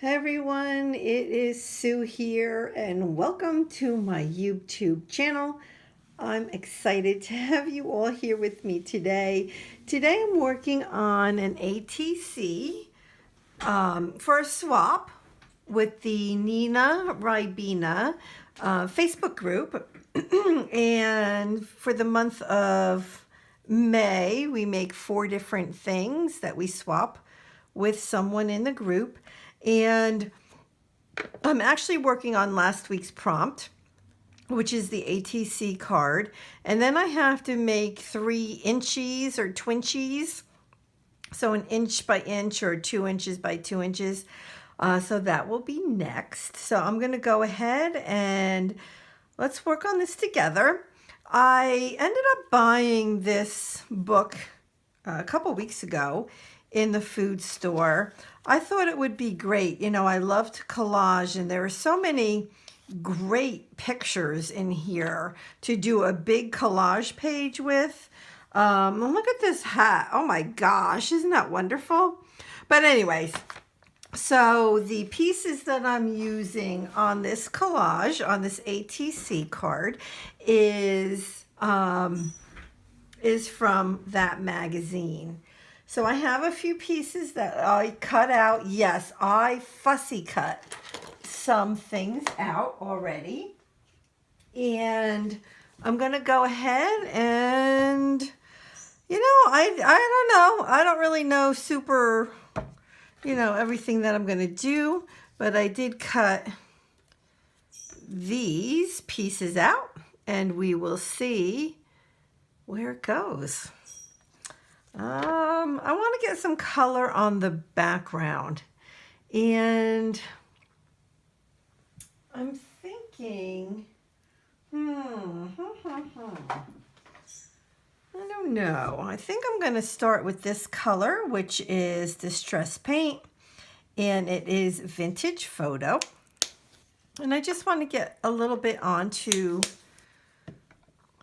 Hey everyone, it is Sue here and welcome to my YouTube channel. I'm excited to have you all here with me today. Today I'm working on an ATC for a swap with the Nina Ribena Facebook group. And for the month of May, we make 4 different things that we swap with someone in the group. And I'm actually working on last week's prompt, which is the ATC card. And then I have to make 3 inchies or twinchies. So an inch by inch or 2 inches by 2 inches. So that will be next. So I'm going to go ahead and let's work on this together. I ended up buying this book a couple weeks ago in the food store. I thought it would be great. You know, I loved collage and there are so many great pictures in here to do a big collage page with. Look at this hat. Oh my gosh, isn't that wonderful? But anyways, so the pieces that I'm using on this collage, on this ATC card, is from that magazine. So I have a few pieces that I cut out. Yes, I fussy cut some things out already. And I'm going to go ahead and, you know, I don't know. I don't really know super, you know, everything that I'm going to do. But I did cut these pieces out. And we will see where it goes. I want to get some color on the background, and I'm thinking, I don't know. I think I'm going to start with this color, which is Distress Paint, and it is Vintage Photo. And I just want to get a little bit onto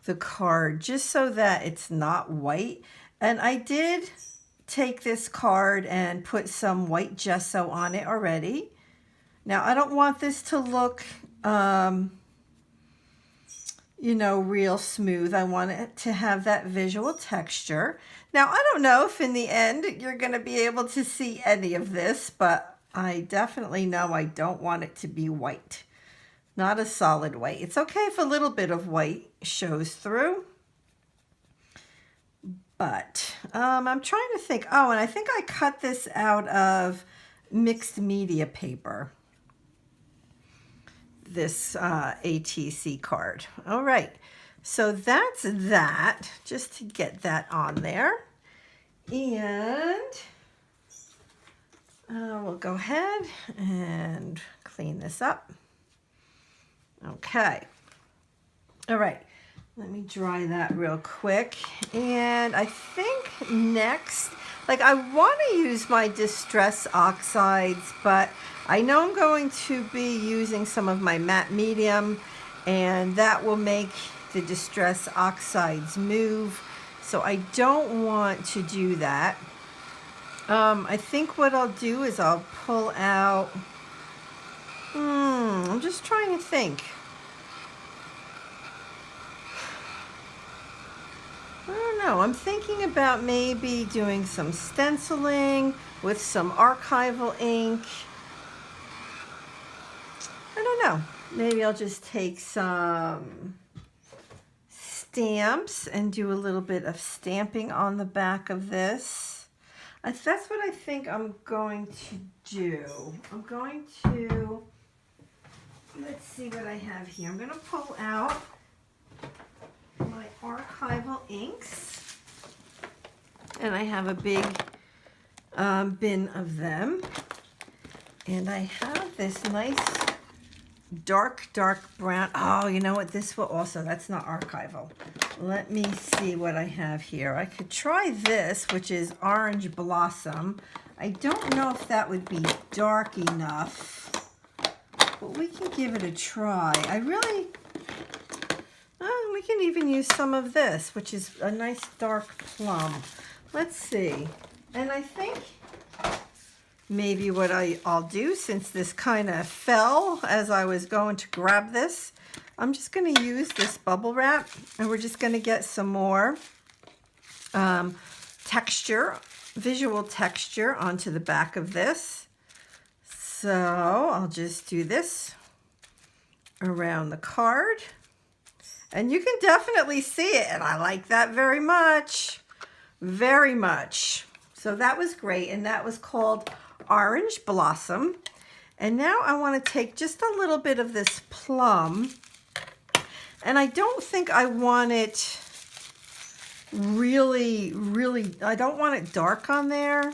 the card just so that it's not white. And I did take this card and put some white gesso on it already. Now, I don't want this to look, you know, real smooth. I want it to have that visual texture. Now, I don't know if in the end you're going to be able to see any of this, but I definitely know I don't want it to be white. Not a solid white. It's okay if a little bit of white shows through. But I'm trying to think. Oh, and I think I cut this out of mixed media paper. This ATC card. All right. So that's that. Just to get that on there. And we'll go ahead and clean this up. Okay. All right. Let me dry that real quick. And I think next, like I want to use my Distress Oxides, but I know I'm going to be using some of my matte medium, and that will make the Distress Oxides move. So I don't want to do that. I think what I'll do is I'll pull out, I'm just trying to think. I don't know. I'm thinking about maybe doing some stenciling with some archival ink. I don't know. Maybe I'll just take some stamps and do a little bit of stamping on the back of this. That's what I think I'm going to do. I'm going to, let's see what I have here. I'm going to pull out my archival inks, and I have a big bin of them, and I have this nice dark brown. Oh, you know what, this will also, that's not archival. Let me see what I have here. I could try this, which is Orange Blossom. I don't know if that would be dark enough, but we can give it a try. We can even use some of this, which is a nice dark plum. Let's see. And I think maybe what I'll do, since this kind of fell as I was going to grab this, I'm just going to use this bubble wrap, and we're just going to get some more texture, visual texture onto the back of this. So I'll just do this around the card, and you can definitely see it, and I like that very much, very much. So that was great, and that was called Orange Blossom. And now I want to take just a little bit of this plum, and I don't think I want it really, I don't want it dark on there.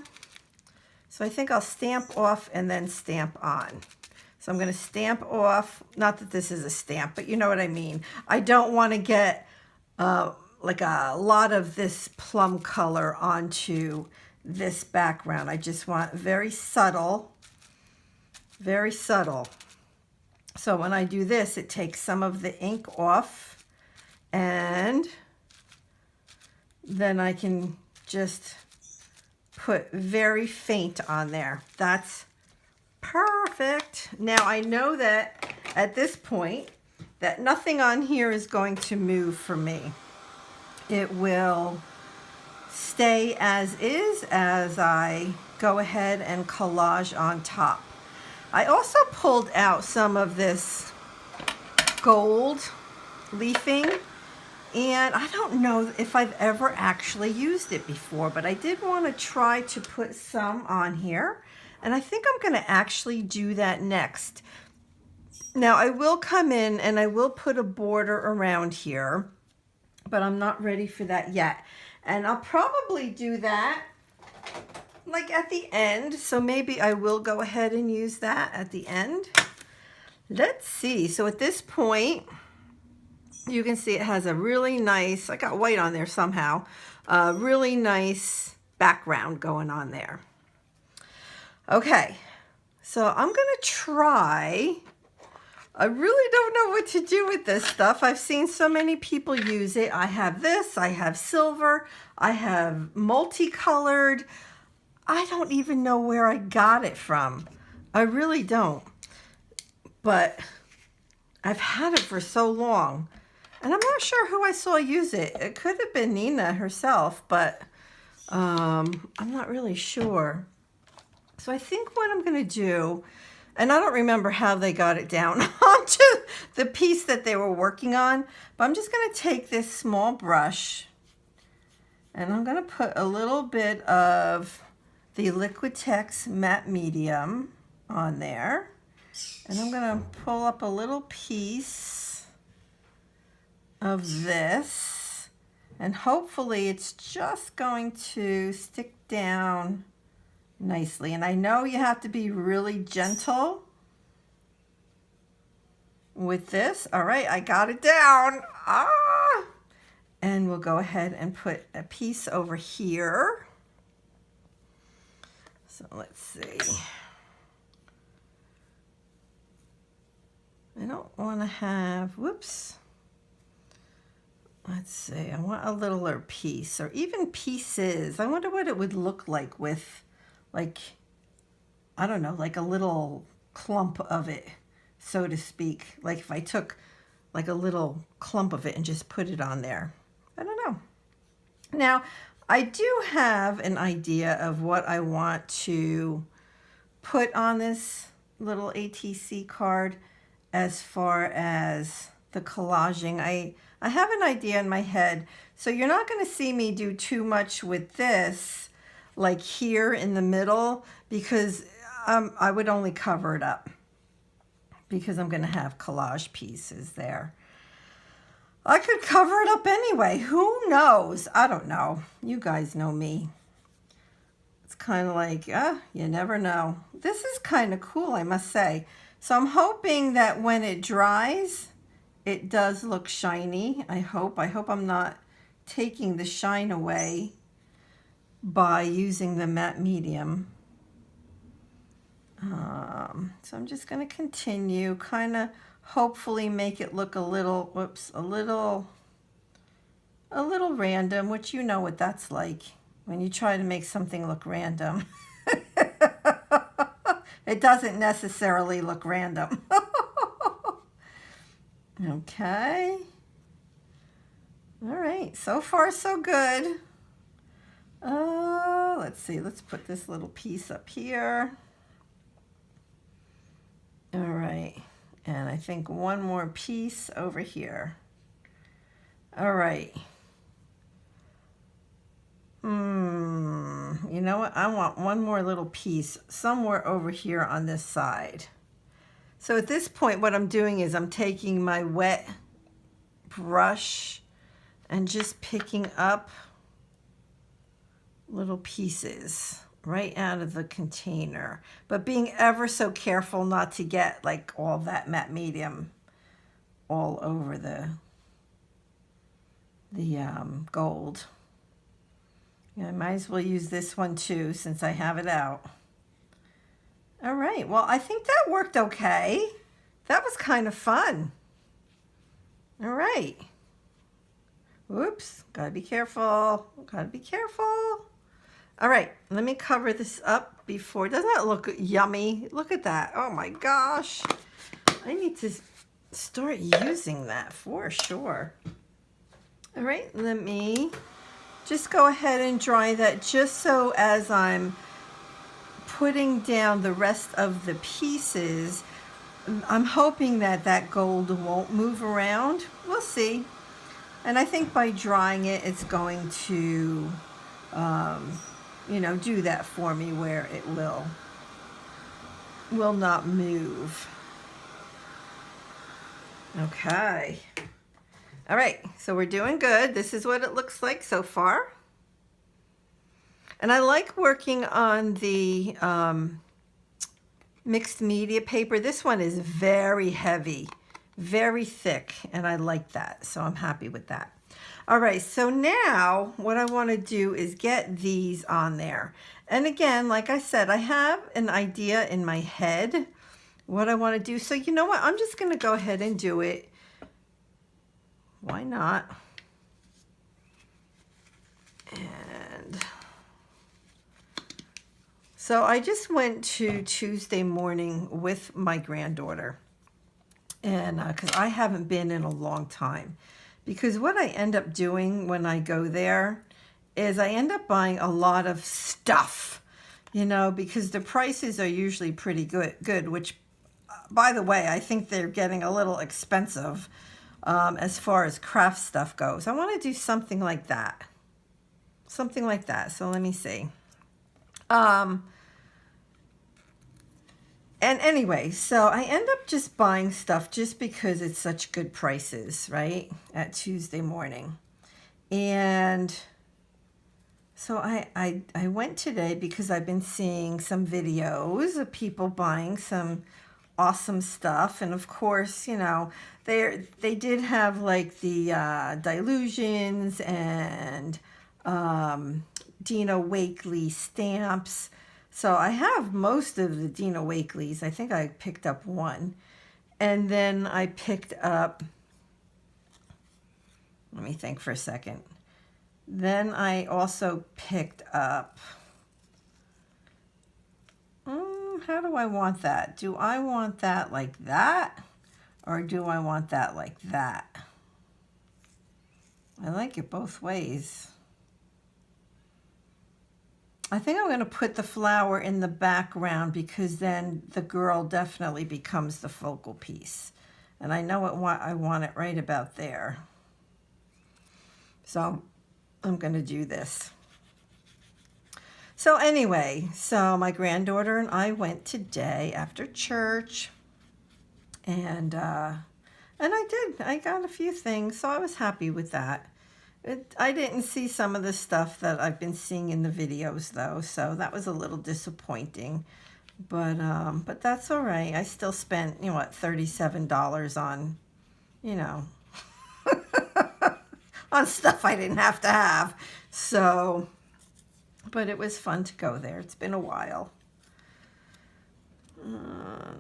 So I think I'll stamp off and then stamp on. So I'm going to stamp off, not that this is a stamp, but you know what I mean. I don't want to get like a lot of this plum color onto this background. I just want very subtle, very subtle. So when I do this, it takes some of the ink off, and then I can just put very faint on there. That's perfect. Now I know that at this point that nothing on here is going to move for me. It will stay as is as I go ahead and collage on top. I also pulled out some of this gold leafing, and I don't know if I've ever actually used it before, but I did want to try to put some on here, and I think I'm going to actually do that next. Now I will come in and I will put a border around here, but I'm not ready for that yet. And I'll probably do that like at the end, so maybe I will go ahead and use that at the end. Let's see. So at this point, you can see it has a really nice, I got white on there somehow, really nice background going on there. Okay, so I'm going to try. I really don't know what to do with this stuff. I've seen so many people use it. I have this, I have silver, I have multicolored. I don't even know where I got it from. I really don't. But I've had it for so long, and I'm not sure who I saw use it. It could have been Nina herself, but I'm not really sure. So I think what I'm going to do, and I don't remember how they got it down onto the piece that they were working on, but I'm just going to take this small brush, and I'm going to put a little bit of the Liquitex Matte Medium on there. And I'm going to pull up a little piece of this, and hopefully it's just going to stick down nicely. And I know you have to be really gentle with this. All right, I got it down. And we'll go ahead and put a piece over here. So let's see. I don't want to have, whoops. Let's see, I want a littler piece, or even pieces. I wonder what it would look like with, like, I don't know, like a little clump of it, so to speak. Like if I took like a little clump of it and just put it on there. I don't know. Now, I do have an idea of what I want to put on this little ATC card as far as the collaging. I have an idea in my head, so you're not going to see me do too much with this, like here in the middle, because I would only cover it up, because I'm going to have collage pieces there. I could cover it up anyway. Who knows? I don't know. You guys know me. It's kind of like, you never know. This is kind of cool, I must say. So I'm hoping that when it dries, it does look shiny. I hope I'm not taking the shine away by using the matte medium. So I'm just going to continue, kind of hopefully make it look a little, whoops, a little random, which you know what that's like when you try to make something look random. It doesn't necessarily look random. Okay. All right, so far so good. Let's see, let's put this little piece up here. All right, and I think one more piece over here. All right. You know what? I want one more little piece somewhere over here on this side. So at this point, what I'm doing is I'm taking my wet brush and just picking up little pieces right out of the container, but being ever so careful not to get like all that matte medium all over the gold. Yeah, I might as well use this one too since I have it out. All right, well, I think that worked okay. That was kind of fun. All right. Whoops, gotta be careful. Gotta be careful. All right, let me cover this up before. Doesn't that look yummy? Look at that. Oh my gosh. I need to start using that for sure. All right, let me just go ahead and dry that just so as I'm putting down the rest of the pieces, I'm hoping that that gold won't move around. We'll see. And I think by drying it, it's going to, you know, do that for me where it will not move. Okay. All right, so we're doing good. This is what it looks like so far. And I like working on the mixed media paper. This one is very heavy, very thick, and I like that, so I'm happy with that. All right, so now what I want to do is get these on there. And again, like I said, I have an idea in my head what I want to do. So you know what? I'm just going to go ahead and do it. Why not? And so I just went to Tuesday morning with my granddaughter, and because I haven't been in a long time. Because what I end up doing when I go there is I end up buying a lot of stuff, you know, because the prices are usually pretty good, which, by the way, I think they're getting a little expensive as far as craft stuff goes. I want to do something like that. Something like that. So let me see. And anyway, so I end up just buying stuff just because it's such good prices, right, at Tuesday morning. And so I went today because I've been seeing some videos of people buying some awesome stuff. And of course, you know, they did have like the Dilutions and Dina Wakley stamps. So I have most of the Dina Wakeleys. I think I picked up one. And then I picked up, let me think for a second. Then I also picked up, how do I want that? Do I want that like that? Or do I want that like that? I like it both ways. I think I'm going to put the flower in the background because then the girl definitely becomes the focal piece. And I know I want it right about there. So I'm going to do this. So anyway, so my granddaughter and I went today after church. And I got a few things, so I was happy with that. I didn't see some of the stuff that I've been seeing in the videos though, so that was a little disappointing. But that's all right. I still spent, you know what, $37 on, you know, on stuff I didn't have to have. So, but it was fun to go there. It's been a while.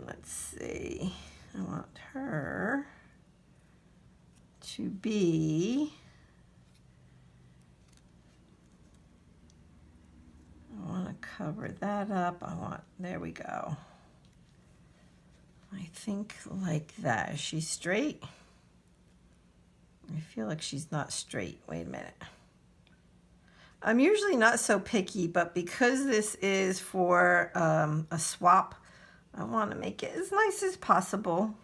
Let's see. I want her to be, I want to cover that up. There we go. I think like that. Is she straight? I feel like she's not straight. Wait a minute. I'm usually not so picky, but because this is for a swap, I want to make it as nice as possible.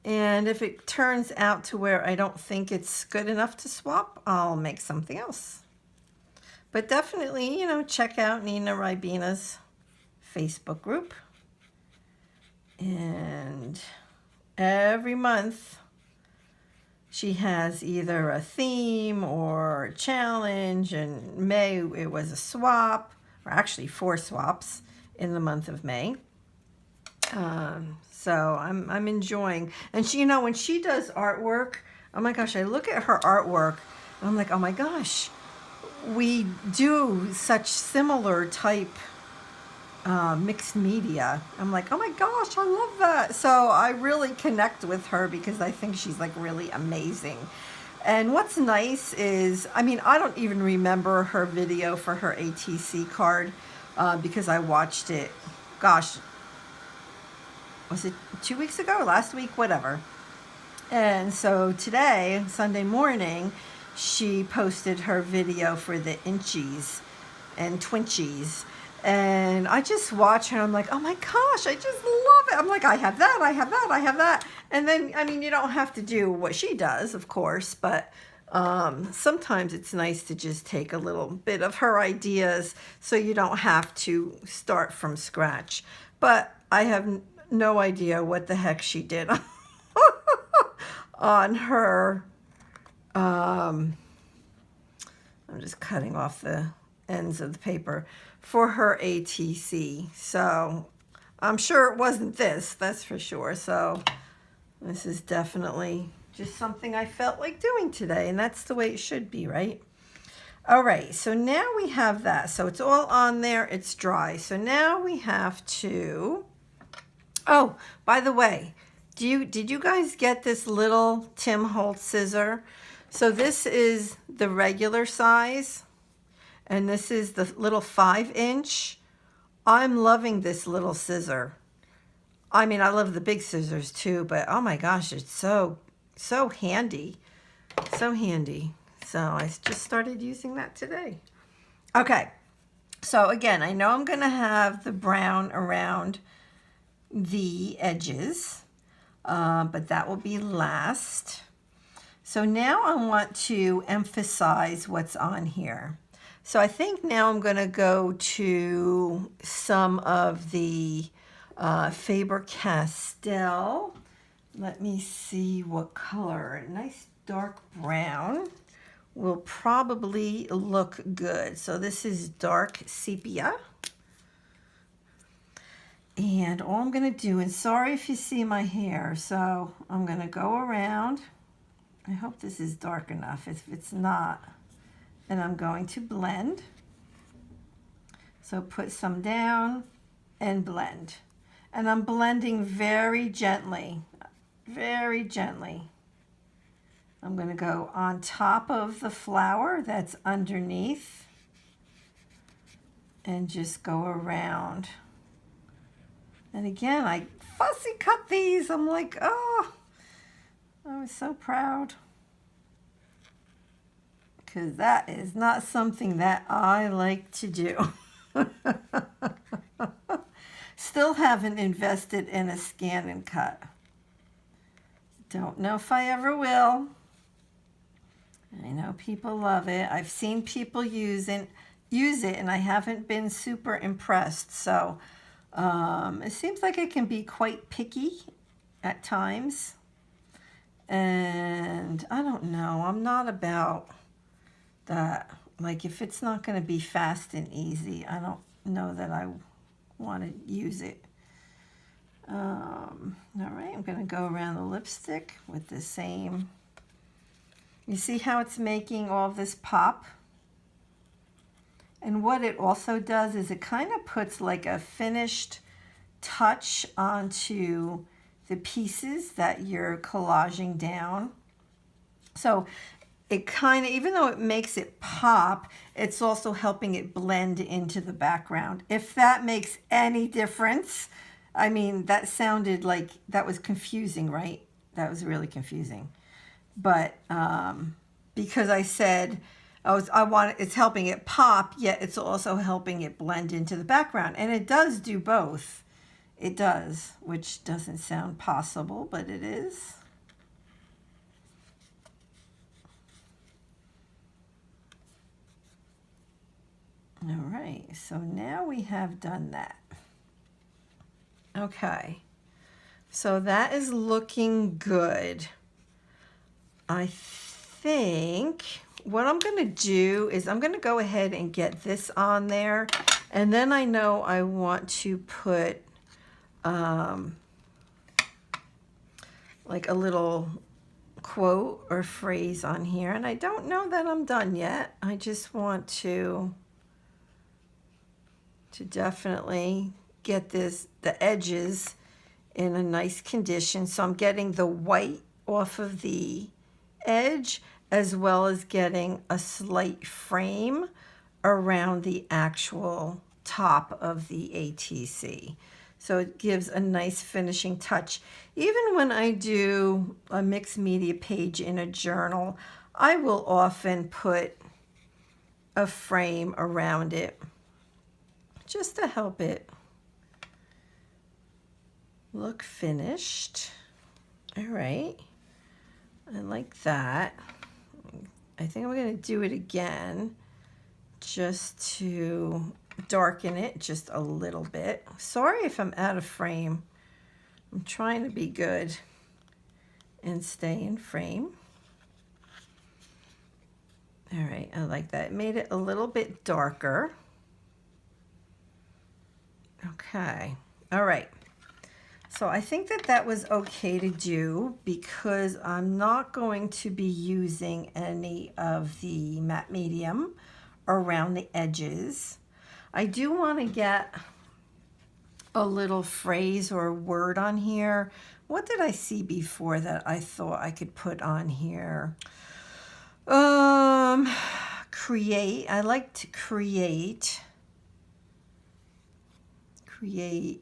And if it turns out to where I don't think it's good enough to swap, I'll make something else. But definitely, you know, check out Nina Ribena's Facebook group. And every month she has either a theme or a challenge. And May, it was a swap, or actually 4 swaps in the month of May. So I'm enjoying. And she, you know, when she does artwork, oh my gosh, I look at her artwork and I'm like, oh my gosh, we do such similar type mixed media. I'm like, oh my gosh, I love that. So I really connect with her because I think she's like really amazing. And what's nice is, I mean, I don't even remember her video for her ATC card because I watched it, gosh, was it 2 weeks ago, last week, whatever. And so today, Sunday morning, she posted her video for the inchies and twinchies. And I just watch her and I'm like, oh my gosh, I just love it. I'm like, I have that, I have that, I have that. And then, I mean, you don't have to do what she does, of course, but sometimes it's nice to just take a little bit of her ideas so you don't have to start from scratch. But I have no idea what the heck she did on her. I'm just cutting off the ends of the paper for her ATC. So I'm sure it wasn't this, that's for sure. So this is definitely just something I felt like doing today, and that's the way it should be, right? All right, so now we have that. So it's all on there, it's dry. So now we have to, oh, by the way, did you guys get this little Tim Holtz scissor? So this is the regular size, and this is the little 5-inch. I'm loving this little scissor. I mean, I love the big scissors too, but oh my gosh, it's so handy. So handy. So I just started using that today. Okay, so again, I know I'm going to have the brown around the edges, but that will be last. So now I want to emphasize what's on here. So I think now I'm going to go to some of the Faber-Castell. Let me see what color. A nice dark brown will probably look good. So this is dark sepia. And all I'm going to do, and sorry if you see my hair, so I'm going to go around. I hope this is dark enough. If it's not, then I'm going to blend. So put some down and blend. And I'm blending very gently, very gently. I'm going to go on top of the flower that's underneath and just go around. And again, I fussy cut these. I'm like, oh, I was so proud. Because that is not something that I like to do. Still haven't invested in a scan and cut. Don't know if I ever will. I know people love it. I've seen people use it, and I haven't been super impressed. So it seems like it can be quite picky at times. And I don't know. I'm not about that. Like, if it's not going to be fast and easy, I don't know that I want to use it. All right, I'm going to go around the lipstick with the same. You see how it's making all this pop? And what it also does is it kind of puts like a finished touch onto the pieces that you're collaging down. So it kind of, even though it makes it pop, it's also helping it blend into the background. If that makes any difference. I mean, that sounded like that was confusing, right? That was really confusing. But because I said I want it's helping it pop, yet it's also helping it blend into the background, and it does do both. It does, which doesn't sound possible, but it is. All right, so now we have done that. Okay, so that is looking good. I think what I'm going to do is I'm going to go ahead and get this on there, and then I know I want to put like a little quote or phrase on here, and I don't know that I'm done yet. I just want to definitely get the edges in a nice condition. So I'm getting the white off of the edge as well as getting a slight frame around the actual top of the ATC. So it gives a nice finishing touch. Even when I do a mixed media page in a journal, I will often put a frame around it just to help it look finished. All right, I like that. I think I'm going to do it again just to darken it just a little bit. Sorry if I'm out of frame. I'm trying to be good and stay in frame. All right, I like that. It made it a little bit darker. Okay, all right. So I think that was okay to do because I'm not going to be using any of the matte medium around the edges. I do want to get a little phrase or word on here. What did I see before that I thought I could put on here? Create. I like to create. There's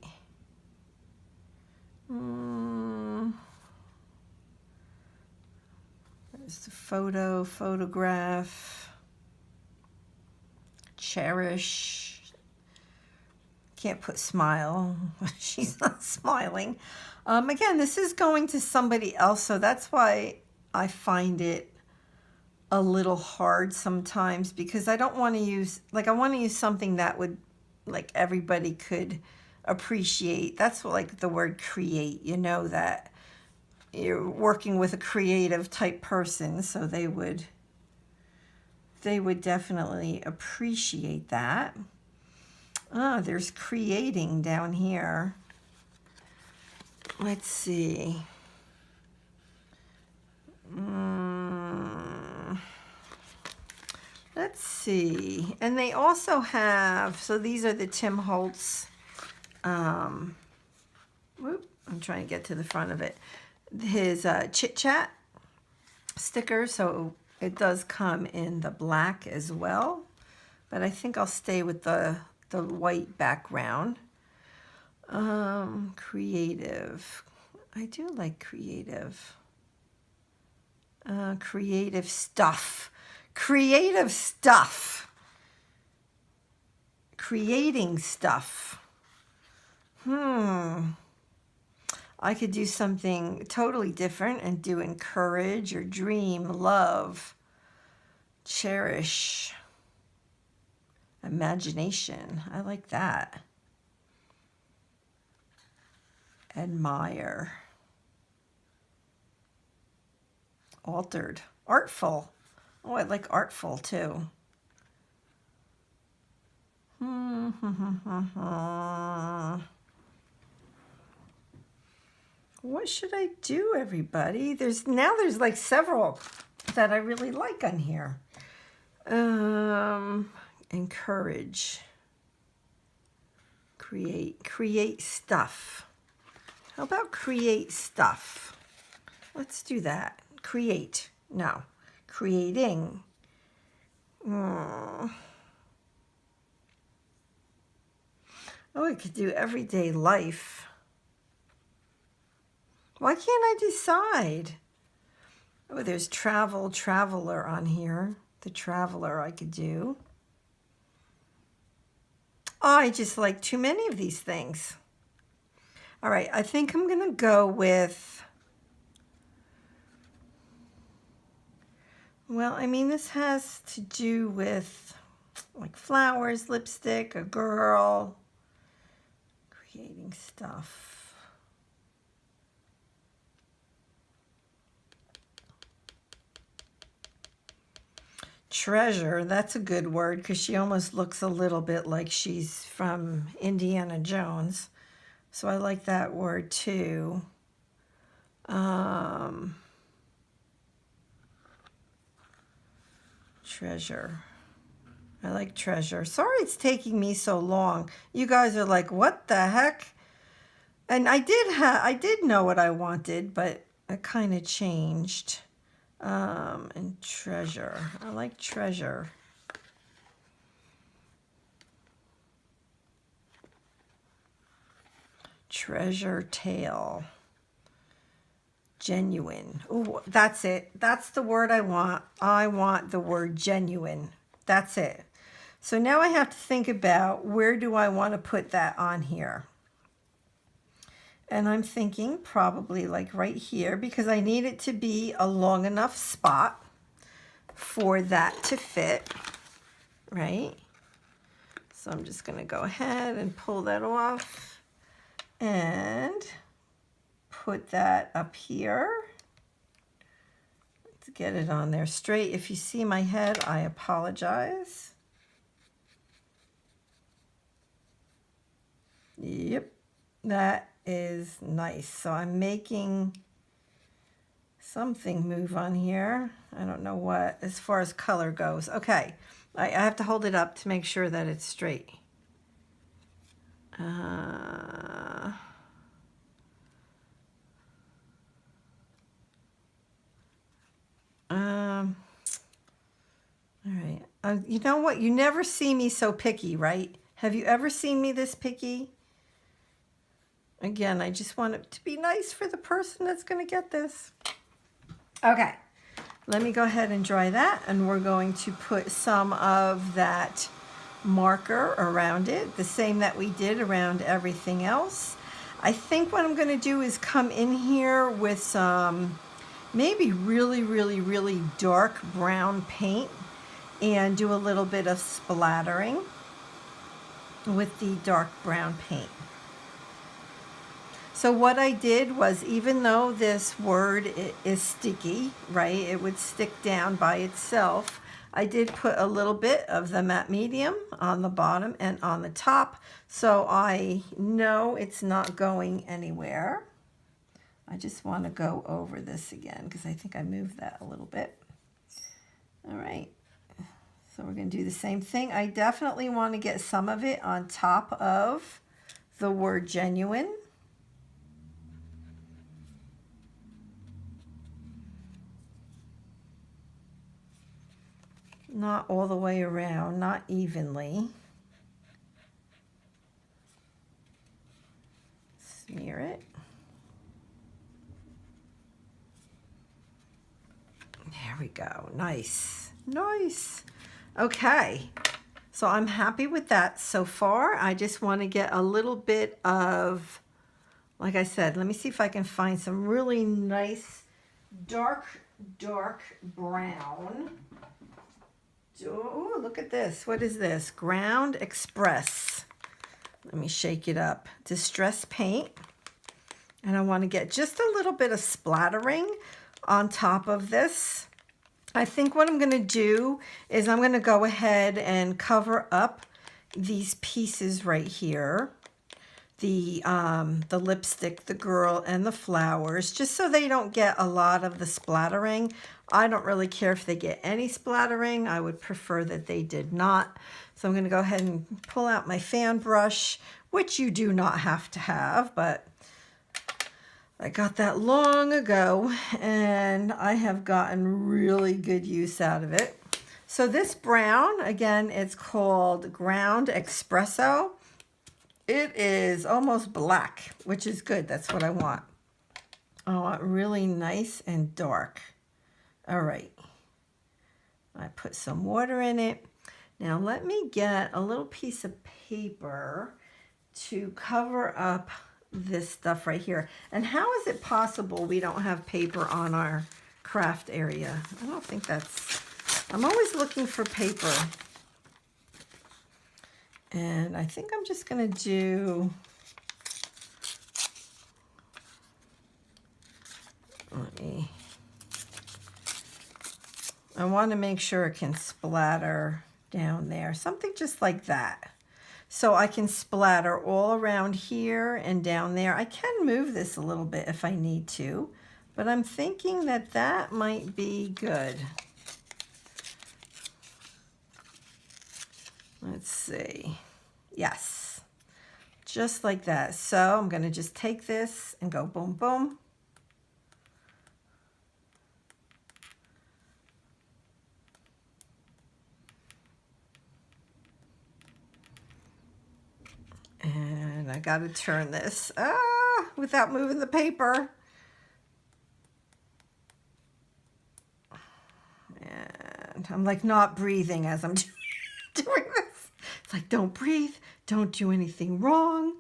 the photograph, cherish. Can't put smile. She's not smiling. Again, this is going to somebody else, so that's why I find it a little hard sometimes, because I don't want to use, like, I want to use something that would, like, everybody could appreciate. That's what, like, the word create, you know, that you're working with a creative type person, so they would definitely appreciate that. There's creating down here. Let's see. Let's see. And they also have, so these are the Tim Holtz, I'm trying to get to the front of it, his Chit Chat sticker. So it does come in the black as well, but I think I'll stay with the white background. Creative. I do like creative. Creative stuff. Creative stuff. Creating stuff. I could do something totally different and do encourage or dream, love, cherish, imagination. I like that. Admire. Altered. Artful. Oh, I like artful too. What should I do, everybody? There's like several that I really like on here. Encourage. Create stuff. How about create stuff? Let's do that. Create. No. Creating. Oh, I could do everyday life. Why can't I decide? Oh, there's traveler on here. The traveler I could do. Oh, I just like too many of these things. All right, I think I'm going to go with, well, I mean, this has to do with like flowers, lipstick, a girl, creating stuff. Treasure, that's a good word because she almost looks a little bit like she's from Indiana Jones. So I like that word too. Treasure. I like treasure. Sorry it's taking me so long. You guys are like, what the heck? And I did know what I wanted, but it kind of changed. And treasure. I like treasure. Treasure tale. Genuine. Oh, that's it. That's the word I want. I want the word genuine. That's it. So now I have to think about where do I want to put that on here. And I'm thinking probably like right here because I need it to be a long enough spot for that to fit, right? So I'm just going to go ahead and pull that off and put that up here. Let's get it on there straight. If you see my head, I apologize. Yep, that is nice. So I'm making something move on here. I don't know what, as far as color goes. Okay, I have to hold it up to make sure that it's straight. All right. You know what? You never see me so picky, right? Have you ever seen me this picky? Again, I just want it to be nice for the person that's going to get this. Okay. Let me go ahead and dry that, and we're going to put some of that marker around it, the same that we did around everything else. I think what I'm going to do is come in here with some maybe really, really, really dark brown paint and do a little bit of splattering with the dark brown paint. So what I did was, even though this word is sticky, right, it would stick down by itself, I did put a little bit of the matte medium on the bottom and on the top, so I know it's not going anywhere. I just want to go over this again because I think I moved that a little bit. All right, so we're going to do the same thing. I definitely want to get some of it on top of the word genuine. Not all the way around, not evenly. Smear it. There we go. Nice. Nice. Okay. So I'm happy with that so far. I just want to get a little bit of, like I said, let me see if I can find some really nice dark brown. Oh, look at this. What is this? Ground Express. Let me shake it up. Distress paint. And I want to get just a little bit of splattering on top of this. I think what I'm going to do is I'm going to go ahead and cover up these pieces right here. The lipstick, the girl, and the flowers, just so they don't get a lot of the splattering. I don't really care if they get any splattering. I would prefer that they did not. So I'm going to go ahead and pull out my fan brush, which you do not have to have, but I got that long ago, and I have gotten really good use out of it. So this brown, again, it's called Ground Espresso. It is almost black, which is good. That's what I want. I want really nice and dark. All right. I put some water in it. Now let me get a little piece of paper to cover up this stuff right here. And how is it possible we don't have paper on our craft area? I don't think that's, I'm always looking for paper. And I think I'm just going to do, I want to make sure it can splatter down there. Something just like that. So I can splatter all around here and down there. I can move this a little bit if I need to, but I'm thinking that that might be good. Let's see. Yes, just like that. So I'm going to just take this and go boom, boom. And I got to turn this without moving the paper. And I'm like not breathing as I'm doing this. It's like, don't breathe. Don't do anything wrong.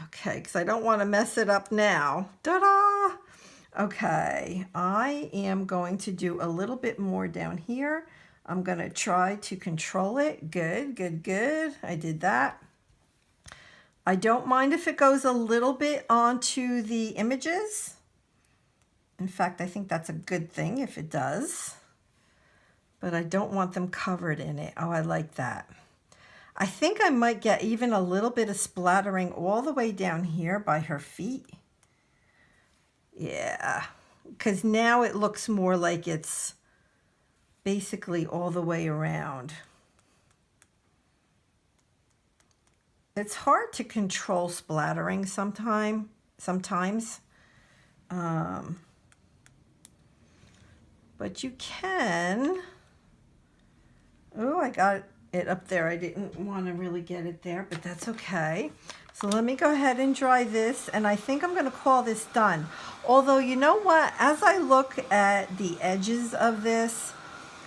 Okay, because I don't want to mess it up now. Ta-da! Okay, I am going to do a little bit more down here. I'm going to try to control it. Good, good, good. I did that. I don't mind if it goes a little bit onto the images. In fact, I think that's a good thing if it does. But I don't want them covered in it. Oh, I like that. I think I might get even a little bit of splattering all the way down here by her feet. Yeah, because now it looks more like it's basically all the way around. It's hard to control splattering sometimes. But you can. Oh, I got it up there. I didn't want to really get it there, but that's okay. So let me go ahead and dry this, and I think I'm going to call this done. Although, you know what? As I look at the edges of this,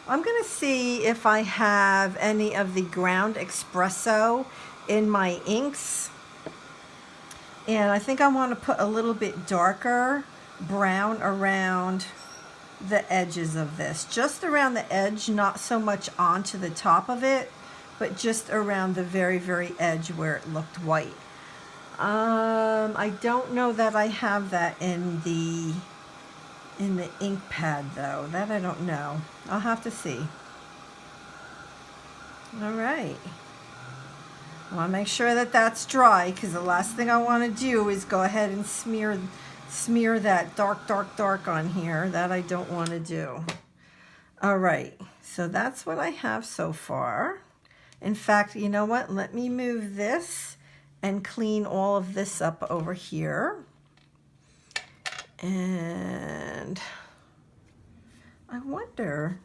I'm going to see if I have any of the ground espresso in my inks. And I think I want to put a little bit darker brown around the edges of this. Just around the edge, not so much onto the top of it, but just around the very, very edge where it looked white. I don't know that I have that in the ink pad though. That I don't know. I'll have to see. All right. I want to make sure that that's dry, because the last thing I want to do is go ahead and smear that dark on here. That I don't want to do. All right, so that's what I have so far. In fact, you know what? Let me move this and clean all of this up over here. And I wonder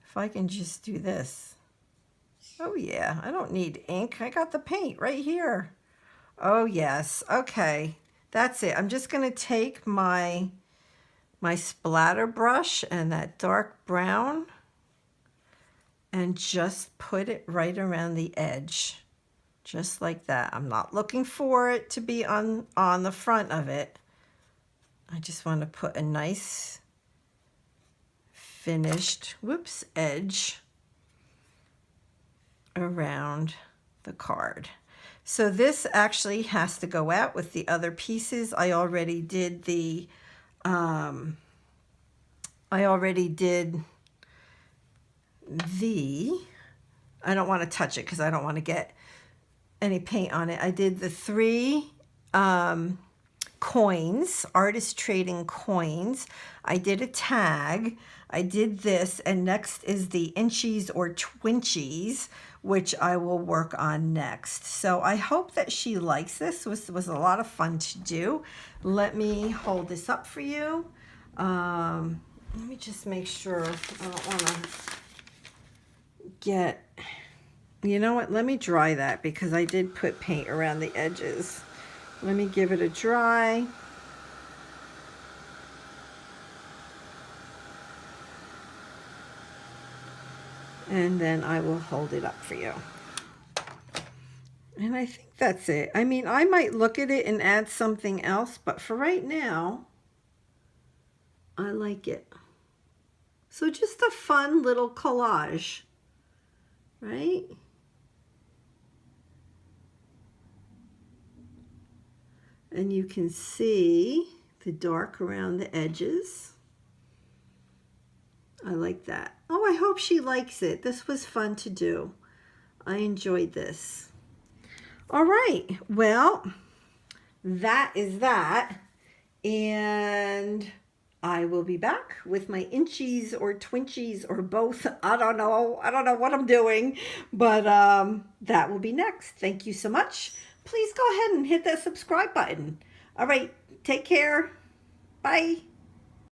if I can just do this. Oh yeah, I don't need ink. I got the paint right here. Oh yes, okay. That's it. I'm just gonna take my splatter brush and that dark brown and just put it right around the edge. Just like that. I'm not looking for it to be on the front of it. I just want to put a nice finished, edge around the card. So this actually has to go out with the other pieces. I already did the I don't want to touch it because I don't want to get any paint on it. I did the 3 coins, artist trading coins. I did a tag. I did this, and next is the inchies or twinchies, which I will work on next. So I hope that she likes this. This was a lot of fun to do. Let me hold this up for you. Let me just make sure. I don't want to get, you know what, let me dry that because I did put paint around the edges. Let me give it a dry. And then I will hold it up for you. And I think that's it. I mean, I might look at it and add something else, but for right now, I like it. So just a fun little collage, right? And you can see the dark around the edges. I like that. Oh, I hope she likes it. This was fun to do. I enjoyed this. All right, well, that is that. And I will be back with my inchies or twinchies or both. I don't know. I don't know what I'm doing, but that will be next. Thank you so much. Please go ahead and hit that subscribe button. All right, take care. Bye.